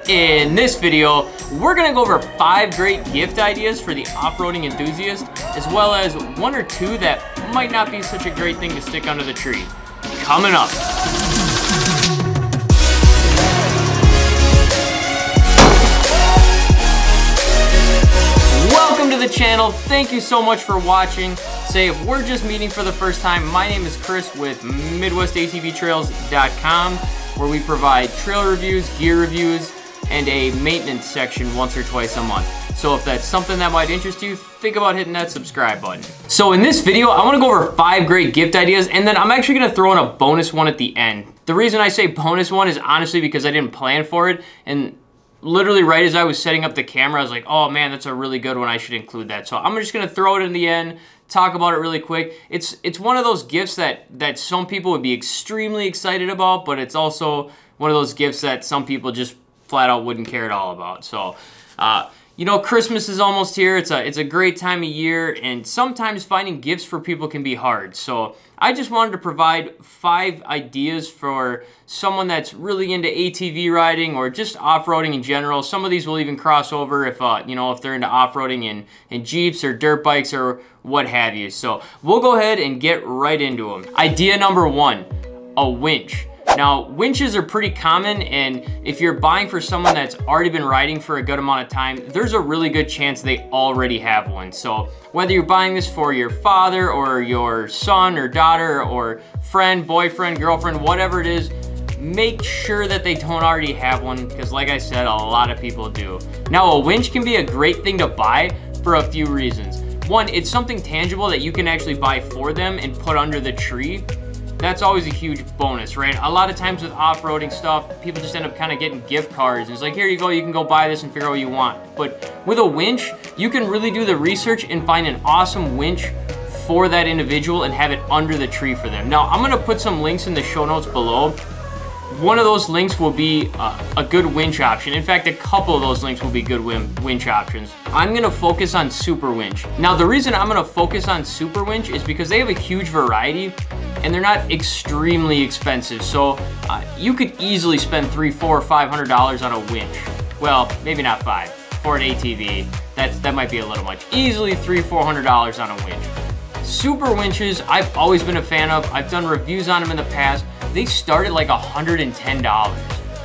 In this video, we're gonna go over 5 great gift ideas for the off-roading enthusiast, as well as 1 or 2 that might not be such a great thing to stick under the tree. Coming up. Welcome to the channel. Thank you so much for watching. Say if we're just meeting for the first time, my name is Chris with midwestatv where we provide trail reviews, gear reviews, and a maintenance section once or twice a month. So if that's something that might interest you, think about hitting that subscribe button. So in this video, I wanna go over 5 great gift ideas, and then I'm actually gonna throw in a bonus one at the end. The reason I say bonus one is honestly because I didn't plan for it, and literally right as I was setting up the camera, I was like, oh man, that's a really good one, I should include that. So I'm just gonna throw it in the end, talk about it really quick. It's one of those gifts that some people would be extremely excited about, but it's also one of those gifts that some people just flat out wouldn't care at all about. So, you know, Christmas is almost here. It's a great time of year, and sometimes finding gifts for people can be hard. So I just wanted to provide 5 ideas for someone that's really into ATV riding or just off-roading in general. Some of these will even cross over if, you know, if they're into off-roading in Jeeps or dirt bikes or what have you. So we'll go ahead and get right into them. Idea number 1, a winch. Now, winches are pretty common, and if you're buying for someone that's already been riding for a good amount of time, there's a really good chance they already have one. So whether you're buying this for your father or your son or daughter or friend, boyfriend, girlfriend, whatever it is, make sure that they don't already have one, because like I said, a lot of people do. Now, a winch can be a great thing to buy for a few reasons. One, it's something tangible that you can actually buy for them and put under the tree. That's always a huge bonus, right? A lot of times with off-roading stuff, people just end up kind of getting gift cards. It's like, here you go, you can go buy this and figure out what you want. But with a winch, you can really do the research and find an awesome winch for that individual and have it under the tree for them. Now, I'm gonna put some links in the show notes below. One of those links will be a good winch option. In fact, a couple of those links will be good winch options. I'm gonna focus on Super Winch. Now, the reason I'm gonna focus on Super Winch is because they have a huge variety and they're not extremely expensive. So you could easily spend $300, $400, or $500 on a winch. Well, maybe not 5. For an ATV, that might be a little much. Easily $300, $400 on a winch. Super winches, I've always been a fan of. I've done reviews on them in the past. They start at like $110,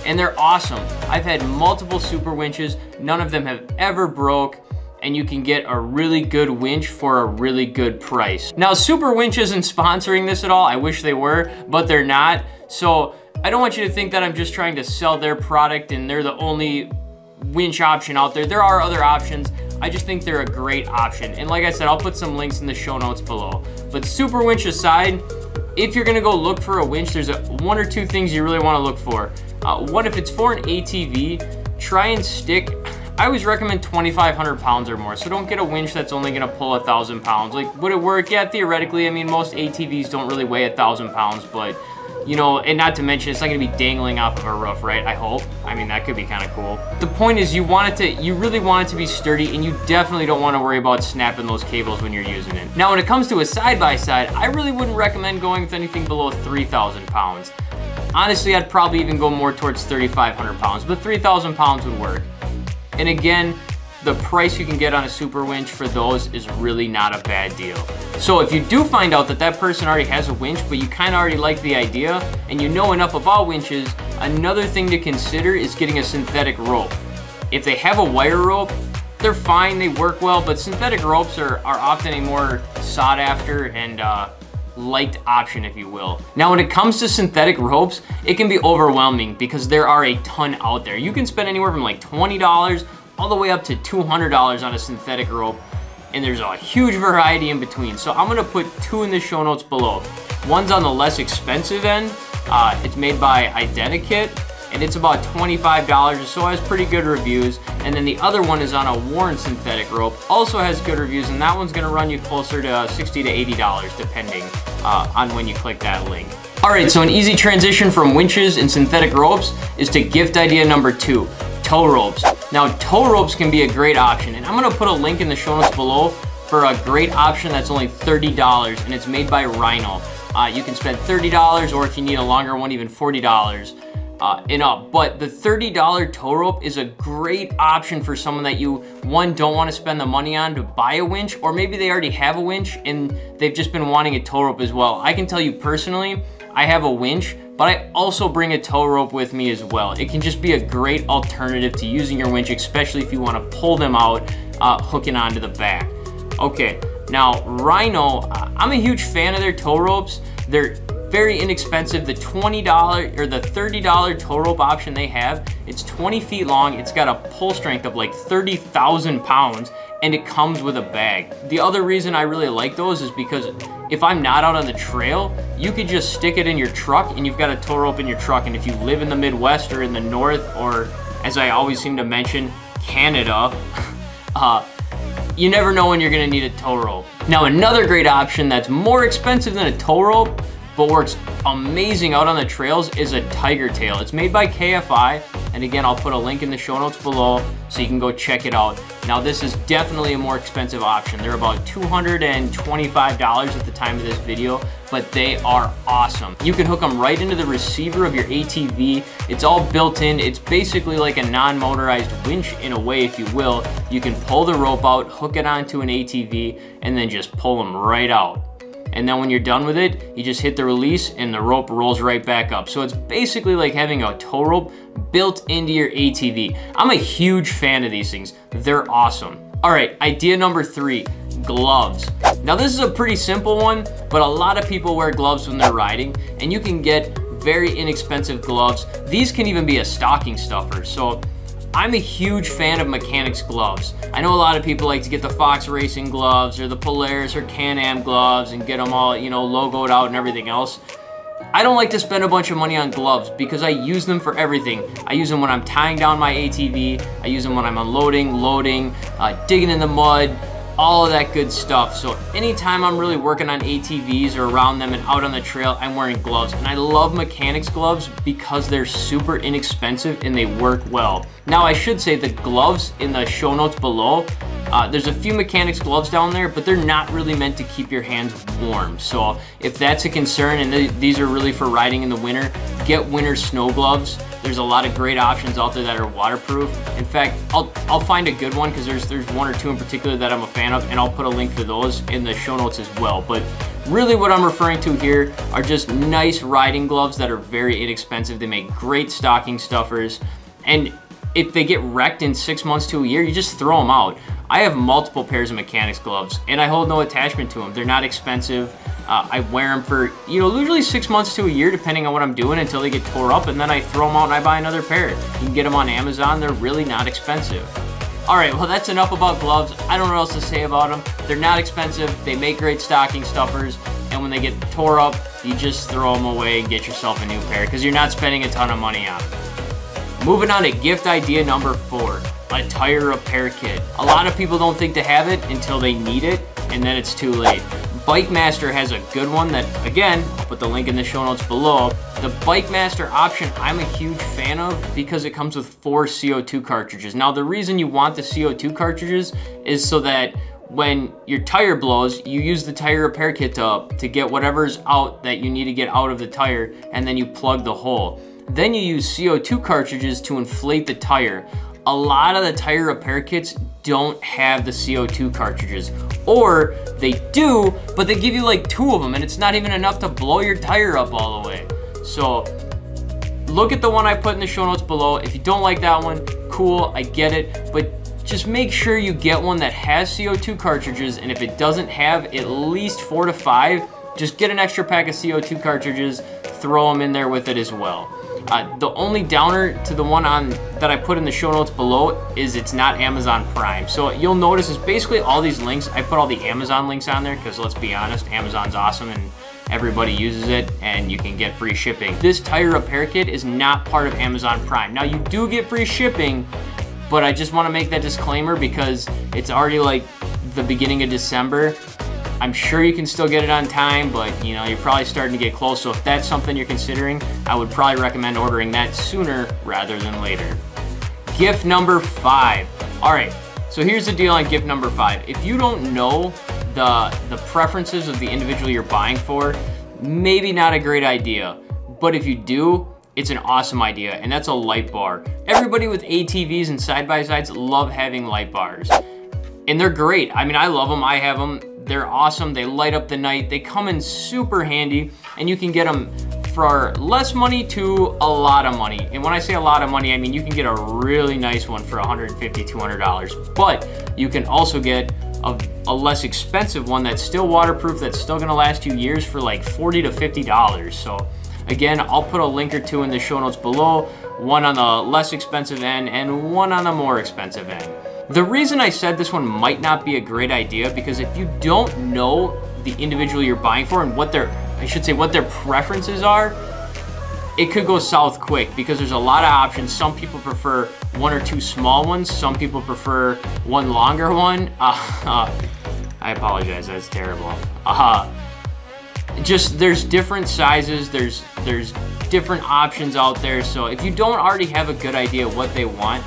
and they're awesome. I've had multiple super winches. None of them have ever broke, and you can get a really good winch for a really good price. Now, Super Winch isn't sponsoring this at all. I wish they were, but they're not. So I don't want you to think that I'm just trying to sell their product and they're the only winch option out there. There are other options. I just think they're a great option. And like I said, I'll put some links in the show notes below. But Super Winch aside, if you're gonna go look for a winch, there's 1 or 2 things you really wanna look for. One, if it's for an ATV, try and stick, I always recommend 2,500 pounds or more. So don't get a winch that's only gonna pull 1,000 pounds. Like, would it work? Yeah, theoretically. I mean, most ATVs don't really weigh 1,000 pounds, but you know, and not to mention, it's not gonna be dangling off of a roof, right? I hope. I mean, that could be kind of cool. The point is, you really want it to be sturdy, and you definitely don't wanna worry about snapping those cables when you're using it. Now, when it comes to a side-by-side, I really wouldn't recommend going with anything below 3,000 pounds. Honestly, I'd probably even go more towards 3,500 pounds, but 3,000 pounds would work. And again, the price you can get on a super winch for those is really not a bad deal. So if you do find out that that person already has a winch, but you kind of already like the idea and you know enough about winches, another thing to consider is getting a synthetic rope. If they have a wire rope, they're fine, they work well, but synthetic ropes are often a more sought after and liked option, if you will. Now, when it comes to synthetic ropes, it can be overwhelming because there are a ton out there. You can spend anywhere from like $20 all the way up to $200 on a synthetic rope, and there's a huge variety in between. So I'm gonna put 2 in the show notes below. One's on the less expensive end. It's made by Identikit, and it's about $25 or so, has pretty good reviews. And then the other one is on a worn synthetic rope, also has good reviews, and that one's gonna run you closer to $60 to $80 depending on when you click that link. All right, so an easy transition from winches and synthetic ropes is to gift idea number 2, tow ropes. Now, tow ropes can be a great option, and I'm gonna put a link in the show notes below for a great option that's only $30, and it's made by Rhino. You can spend $30, or if you need a longer one, even $40. and up. But the $30 tow rope is a great option for someone that you, one, don't want to spend the money on to buy a winch, or maybe they already have a winch and they've just been wanting a tow rope as well. I can tell you personally, I have a winch, but I also bring a tow rope with me as well. It can just be a great alternative to using your winch, especially if you want to pull them out, hooking onto the back. Okay, now Rhino, I'm a huge fan of their tow ropes. They're very inexpensive. The $20 or the $30 tow rope option they have, it's 20 feet long. It's got a pull strength of like 30,000 pounds, and it comes with a bag. The other reason I really like those is because if I'm not out on the trail, you could just stick it in your truck and you've got a tow rope in your truck. And if you live in the Midwest or in the North, or as I always seem to mention, Canada, you never know when you're gonna need a tow rope. Now, another great option that's more expensive than a tow rope, but works amazing out on the trails, is a tiger tail. It's made by KFI, and again, I'll put a link in the show notes below so you can go check it out. Now, this is definitely a more expensive option. They're about $225 at the time of this video, but they are awesome. You can hook them right into the receiver of your ATV. It's all built in. It's basically like a non-motorized winch in a way, if you will. You can pull the rope out, hook it onto an ATV, and then just pull them right out. And then when you're done with it, you just hit the release and the rope rolls right back up. So it's basically like having a tow rope built into your ATV. I'm a huge fan of these things. They're awesome. All right, idea number 3, gloves. Now this is a pretty simple one, but a lot of people wear gloves when they're riding, and you can get very inexpensive gloves. These can even be a stocking stuffer. So I'm a huge fan of mechanics gloves. I know a lot of people like to get the Fox Racing gloves or the Polaris or Can-Am gloves and get them all, you know, logoed out and everything else. I don't like to spend a bunch of money on gloves because I use them for everything. I use them when I'm tying down my ATV. I use them when I'm unloading, loading, digging in the mud, all of that good stuff. So anytime I'm really working on ATVs or around them and out on the trail, I'm wearing gloves. And I love mechanics gloves because they're super inexpensive and they work well. Now, I should say the gloves in the show notes below, there's a few mechanics gloves down there, but they're not really meant to keep your hands warm. So if that's a concern, and these are really for riding in the winter, get winter snow gloves. There's a lot of great options out there that are waterproof. In fact, I'll find a good one because there's one or two in particular that I'm a fan of, and I'll put a link for those in the show notes as well. But really what I'm referring to here are just nice riding gloves that are very inexpensive. They make great stocking stuffers, and if they get wrecked in 6 months to a year, you just throw them out. I have multiple pairs of mechanics gloves, and I hold no attachment to them. They're not expensive. I wear them for, you know, usually 6 months to a year, depending on what I'm doing, until they get tore up, and then I throw them out and I buy another pair. You can get them on Amazon. They're really not expensive. All right, well, that's enough about gloves. I don't know what else to say about them. They're not expensive. They make great stocking stuffers, and when they get tore up, you just throw them away and get yourself a new pair because you're not spending a ton of money on them. Moving on to gift idea number 4, a tire repair kit. A lot of people don't think to have it until they need it, and then it's too late. Bike Master has a good one that, again, I'll put the link in the show notes below. The Bike Master option I'm a huge fan of because it comes with 4 CO2 cartridges. Now, the reason you want the CO2 cartridges is so that when your tire blows, you use the tire repair kit to get whatever's out that you need to get out of the tire, and then you plug the hole. Then you use CO2 cartridges to inflate the tire. A lot of the tire repair kits don't have the CO2 cartridges, or they do, but they give you like 2 of them, and it's not even enough to blow your tire up all the way. So look at the one I put in the show notes below. If you don't like that one, cool, I get it, but just make sure you get one that has CO2 cartridges, and if it doesn't have at least 4 to 5, just get an extra pack of CO2 cartridges, throw them in there with it as well. The only downer to the one that I put in the show notes below is it's not Amazon Prime. So you'll notice it's basically all these links. I put all the Amazon links on there because, let's be honest, Amazon's awesome and everybody uses it and you can get free shipping. This tire repair kit is not part of Amazon Prime. Now, you do get free shipping, but I just want to make that disclaimer because it's already like the beginning of December. I'm sure you can still get it on time, but you know, you're probably starting to get close. So if that's something you're considering, I would probably recommend ordering that sooner rather than later. Gift number 5. All right, so here's the deal on gift number 5. If you don't know the preferences of the individual you're buying for, maybe not a great idea. But if you do, it's an awesome idea, and that's a light bar. Everybody with ATVs and side-by-sides love having light bars, and they're great. I mean, I love them, I have them. They're awesome, they light up the night. They come in super handy, and you can get them for less money to a lot of money. And when I say a lot of money, I mean you can get a really nice one for $150, $200, but you can also get a less expensive one that's still waterproof, that's still gonna last you years for like $40 to $50. So again, I'll put a link or two in the show notes below, one on the less expensive end and one on the more expensive end. The reason I said this one might not be a great idea, because if you don't know the individual you're buying for and what their preferences are, it could go south quick, because there's a lot of options. Some people prefer one or two small ones. Some people prefer one longer one. I apologize, that's terrible. Just there's different sizes, there's different options out there. So if you don't already have a good idea what they want,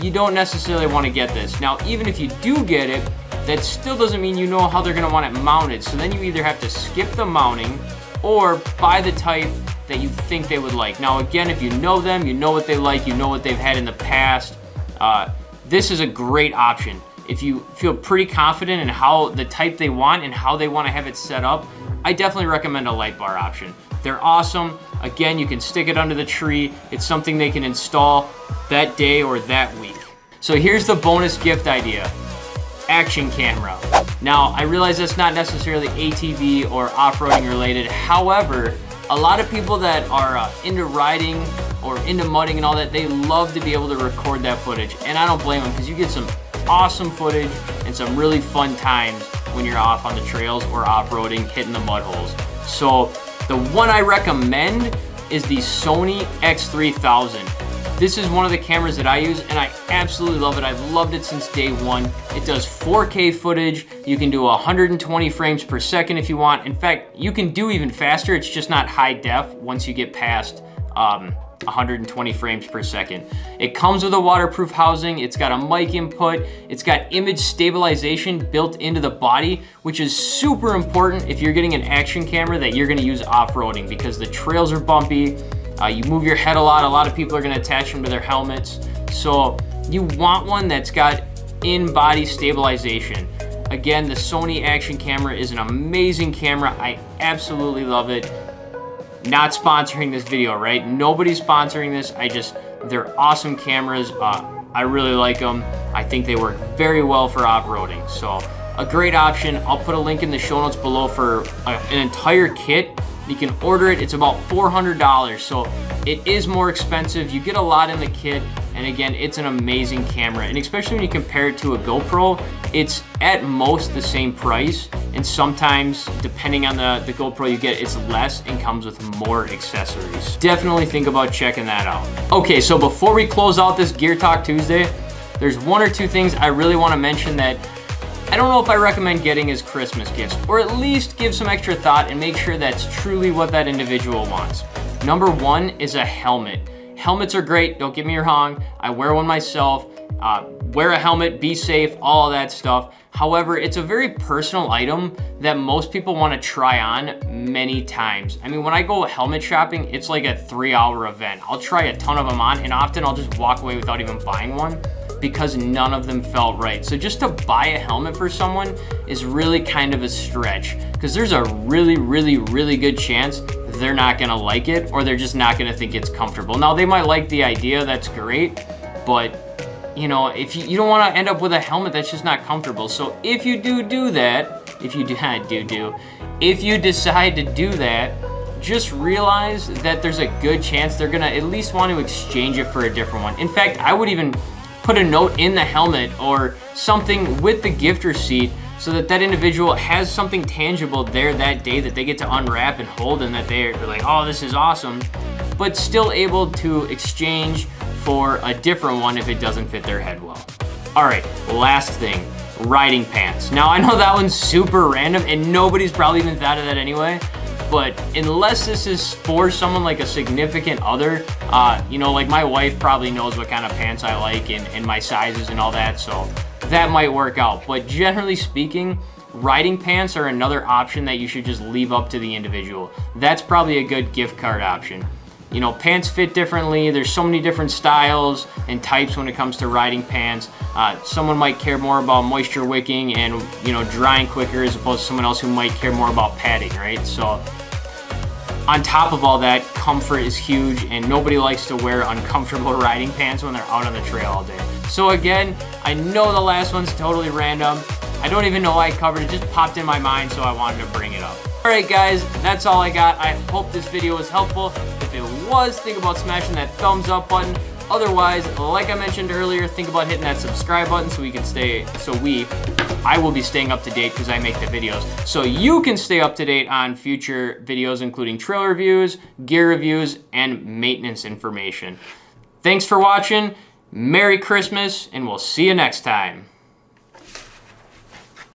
you don't necessarily want to get this. Now, even if you do get it, that still doesn't mean you know how they're gonna want it mounted. So then you either have to skip the mounting or buy the type that you think they would like. Now again, if you know them, you know what they like, you know what they've had in the past, this is a great option. If you feel pretty confident in how the type they want and how they want to have it set up, I definitely recommend a light bar option. They're awesome. Again, you can stick it under the tree. It's something they can install that day or that week. So here's the bonus gift idea: action camera. Now, I realize that's not necessarily ATV or off-roading related. However, a lot of people that are into riding or into mudding and all that, they love to be able to record that footage. And I don't blame them, because you get some awesome footage and some really fun times when you're off on the trails or off-roading, hitting the mud holes. So the one I recommend is the Sony X3000. This is one of the cameras that I use, and I absolutely love it. I've loved it since day one. It does 4K footage. You can do 120 frames per second if you want. In fact, you can do even faster. It's just not high def once you get past 120 frames per second. It comes with a waterproof housing. It's got a mic input. It's got image stabilization built into the body, which is super important if you're getting an action camera that you're gonna use off-roading, because the trails are bumpy. You move your head a lot. A lot of people are gonna attach them to their helmets. So you want one that's got in-body stabilization. Again, the Sony action camera is an amazing camera. I absolutely love it. Not sponsoring this video, right? Nobody's sponsoring this. They're awesome cameras. I really like them. I think they work very well for off-roading. So a great option. I'll put a link in the show notes below for an entire kit. You can order it. It's about $400, so it is more expensive. You get a lot in the kit, and again, it's an amazing camera. And especially when you compare it to a GoPro, it's at most the same price, and sometimes, depending on the GoPro you get, it's less and comes with more accessories. Definitely think about checking that out. Okay, so before we close out this Gear Talk Tuesday, there's one or two things I really want to mention that I don't know if I recommend getting as Christmas gifts, or at least give some extra thought and make sure that's truly what that individual wants. Number one is a helmet. Helmets are great, don't get me wrong. I wear one myself. Wear a helmet, be safe, all of that stuff. However, it's a very personal item that most people want to try on many times. I mean, when I go helmet shopping, it's like a 3-hour event. I'll try a ton of them on, and often I'll just walk away without even buying one, because none of them felt right. So just to buy a helmet for someone is really kind of a stretch, because there's a really, really, really good chance they're not gonna like it, or they're just not gonna think it's comfortable. Now, they might like the idea, that's great, but you know, if you don't wanna end up with a helmet that's just not comfortable. So if you do that, if you decide to do that, just realize that there's a good chance they're gonna at least want to exchange it for a different one. In fact, I would even put a note in the helmet or something with the gift receipt so that that individual has something tangible there that day that they get to unwrap and hold, and that they're like, oh, this is awesome, but still able to exchange for a different one if it doesn't fit their head well. All right, last thing, riding pants. Now, I know that one's super random and nobody's probably even thought of that anyway, but unless this is for someone like a significant other, you know, like my wife probably knows what kind of pants I like and my sizes and all that, so that might work out. But generally speaking, riding pants are another option that you should just leave up to the individual. That's probably a good gift card option. You know, pants fit differently. There's so many different styles and types when it comes to riding pants. Someone might care more about moisture wicking and, you know, drying quicker, as opposed to someone else who might care more about padding, right? So on top of all that, comfort is huge, and nobody likes to wear uncomfortable riding pants when they're out on the trail all day. So again, I know the last one's totally random. I don't even know why I covered it, just popped in my mind, so I wanted to bring it up. All right, guys, that's all I got. I hope this video was helpful. If it was, think about smashing that thumbs up button. Otherwise, like I mentioned earlier, think about hitting that subscribe button so I will be staying up to date because I make the videos. So you can stay up to date on future videos, including trail reviews, gear reviews, and maintenance information. Thanks for watching. Merry Christmas, and we'll see you next time.